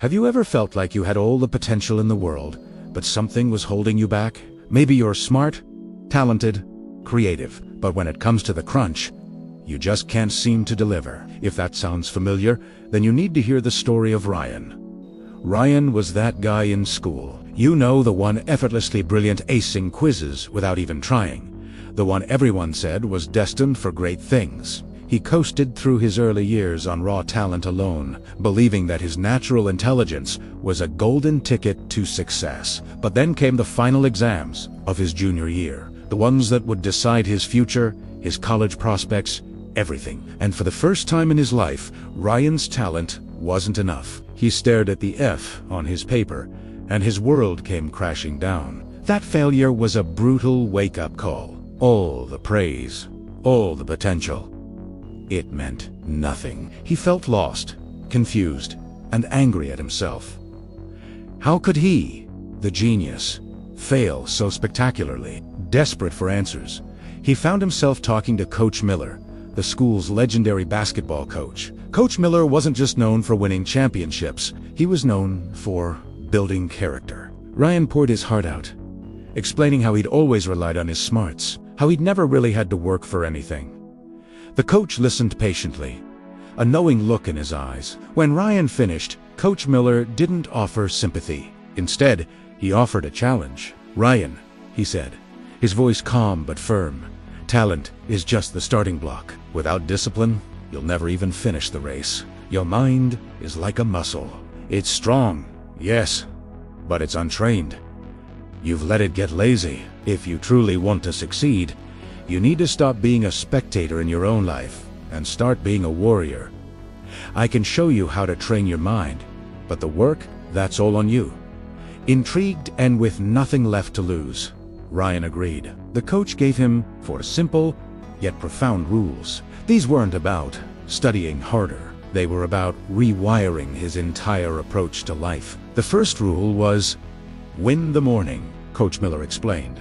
Have you ever felt like you had all the potential in the world, but something was holding you back? Maybe you're smart, talented, creative, but when it comes to the crunch, you just can't seem to deliver. If that sounds familiar, then you need to hear the story of Ryan. Ryan was that guy in school. You know, the one effortlessly brilliant, acing quizzes without even trying. The one everyone said was destined for great things. He coasted through his early years on raw talent alone, believing that his natural intelligence was a golden ticket to success. But then came the final exams of his junior year, the ones that would decide his future, his college prospects, everything. And for the first time in his life, Ryan's talent wasn't enough. He stared at the F on his paper, and his world came crashing down. That failure was a brutal wake-up call. All the praise, all the potential. It meant nothing. He felt lost, confused, and angry at himself. How could he, the genius, fail so spectacularly? Desperate for answers, he found himself talking to Coach Miller, the school's legendary basketball coach. Coach Miller wasn't just known for winning championships, he was known for building character. Ryan poured his heart out, explaining how he'd always relied on his smarts, how he'd never really had to work for anything. The coach listened patiently, a knowing look in his eyes. When Ryan finished, Coach Miller didn't offer sympathy. Instead, he offered a challenge. "Ryan," he said, his voice calm but firm, "talent is just the starting block. Without discipline, you'll never even finish the race. Your mind is like a muscle. It's strong, yes, but it's untrained. You've let it get lazy. If you truly want to succeed, you need to stop being a spectator in your own life and start being a warrior. I can show you how to train your mind, but the work, that's all on you." Intrigued and with nothing left to lose, Ryan agreed. The coach gave him 4 simple yet profound rules. These weren't about studying harder. They were about rewiring his entire approach to life. The first rule was, "Win the morning," Coach Miller explained.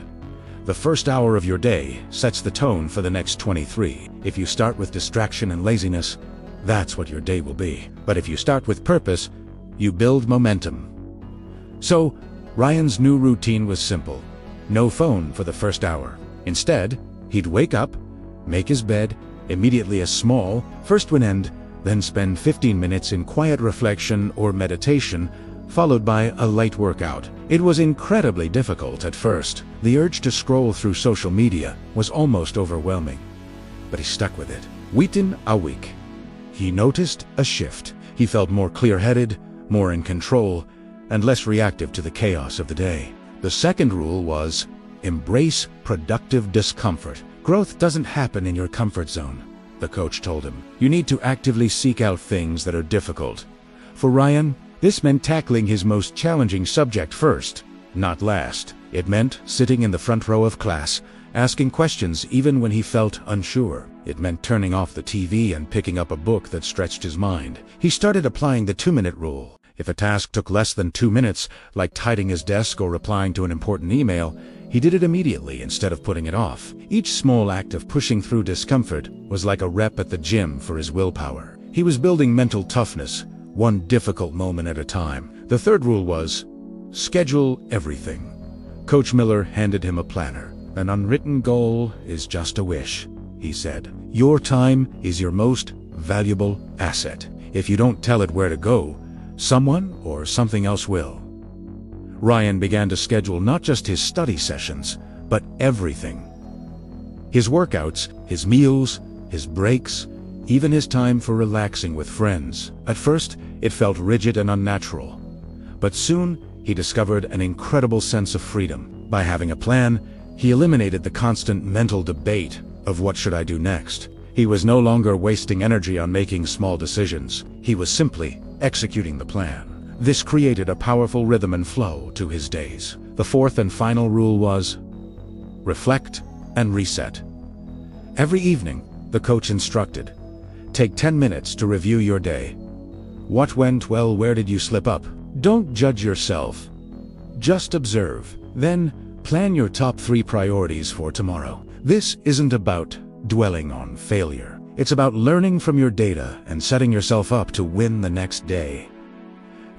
"The first hour of your day sets the tone for the next 23. If you start with distraction and laziness, that's what your day will be. But if you start with purpose, you build momentum." So, Ryan's new routine was simple. No phone for the first hour. Instead, he'd wake up, make his bed, immediately a small, first win end, then spend 15 minutes in quiet reflection or meditation, followed by a light workout. It was incredibly difficult at first. The urge to scroll through social media was almost overwhelming. But he stuck with it. Within a week, he noticed a shift. He felt more clear-headed, more in control, and less reactive to the chaos of the day. The second rule was, embrace productive discomfort. Growth doesn't happen in your comfort zone, the coach told him. You need to actively seek out things that are difficult. For Ryan, this meant tackling his most challenging subject first, not last. It meant sitting in the front row of class, asking questions even when he felt unsure. It meant turning off the TV and picking up a book that stretched his mind. He started applying the 2-minute rule. If a task took less than 2 minutes, like tidying his desk or replying to an important email, he did it immediately instead of putting it off. Each small act of pushing through discomfort was like a rep at the gym for his willpower. He was building mental toughness, one difficult moment at a time. The third rule was, schedule everything. Coach Miller handed him a planner. "An unwritten goal is just a wish," he said. "Your time is your most valuable asset. If you don't tell it where to go, someone or something else will." Ryan began to schedule not just his study sessions, but everything. His workouts, his meals, his breaks, even his time for relaxing with friends. At first, it felt rigid and unnatural. But soon, he discovered an incredible sense of freedom. By having a plan, he eliminated the constant mental debate of what should I do next. He was no longer wasting energy on making small decisions. He was simply executing the plan. This created a powerful rhythm and flow to his days. The fourth and final rule was, reflect and reset. Every evening, the coach instructed, take 10 minutes to review your day. What went well? Where did you slip up? Don't judge yourself. Just observe. Then, plan your top 3 priorities for tomorrow. This isn't about dwelling on failure. It's about learning from your data and setting yourself up to win the next day.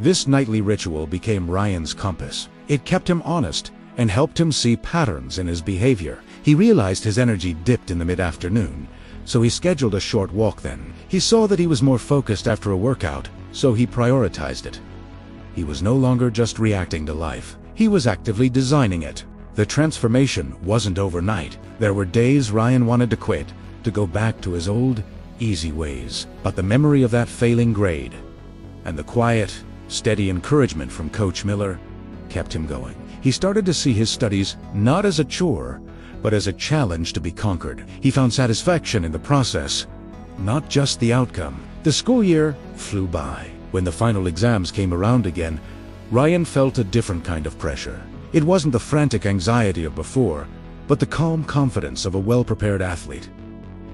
This nightly ritual became Ryan's compass. It kept him honest and helped him see patterns in his behavior. He realized his energy dipped in the mid-afternoon, so he scheduled a short walk then. He saw that he was more focused after a workout, so he prioritized it. He was no longer just reacting to life. He was actively designing it. The transformation wasn't overnight. There were days Ryan wanted to quit, to go back to his old, easy ways. But the memory of that failing grade and the quiet, steady encouragement from Coach Miller kept him going. He started to see his studies not as a chore, but as a challenge to be conquered. He found satisfaction in the process, not just the outcome. The school year flew by. When the final exams came around again, Ryan felt a different kind of pressure. It wasn't the frantic anxiety of before, but the calm confidence of a well-prepared athlete.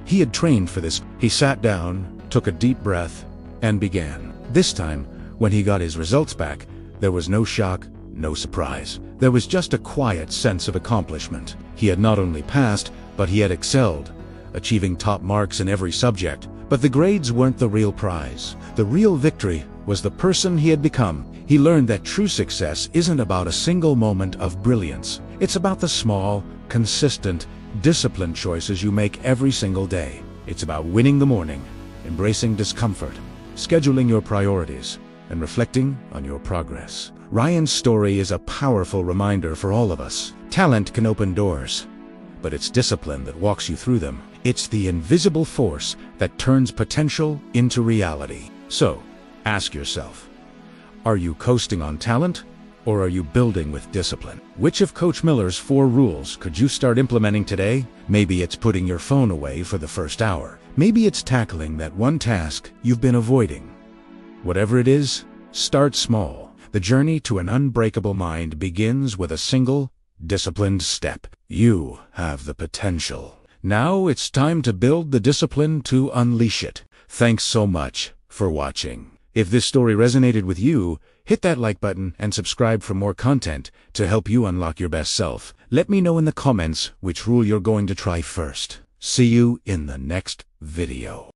He had trained for this. He sat down, took a deep breath, and began. This time, when he got his results back, there was no shock, no surprise. There was just a quiet sense of accomplishment. He had not only passed, but he had excelled, achieving top marks in every subject. But the grades weren't the real prize. The real victory was the person he had become. He learned that true success isn't about a single moment of brilliance. It's about the small, consistent, disciplined choices you make every single day. It's about winning the morning, embracing discomfort, scheduling your priorities, and reflecting on your progress. Ryan's story is a powerful reminder for all of us. Talent can open doors, but it's discipline that walks you through them. It's the invisible force that turns potential into reality. So, ask yourself, are you coasting on talent, or are you building with discipline? Which of Coach Miller's 4 rules could you start implementing today? Maybe it's putting your phone away for the first hour. Maybe it's tackling that one task you've been avoiding. Whatever it is, start small. The journey to an unbreakable mind begins with a single, disciplined step. You have the potential. Now it's time to build the discipline to unleash it. Thanks so much for watching. If this story resonated with you, hit that like button and subscribe for more content to help you unlock your best self. Let me know in the comments which rule you're going to try first. See you in the next video.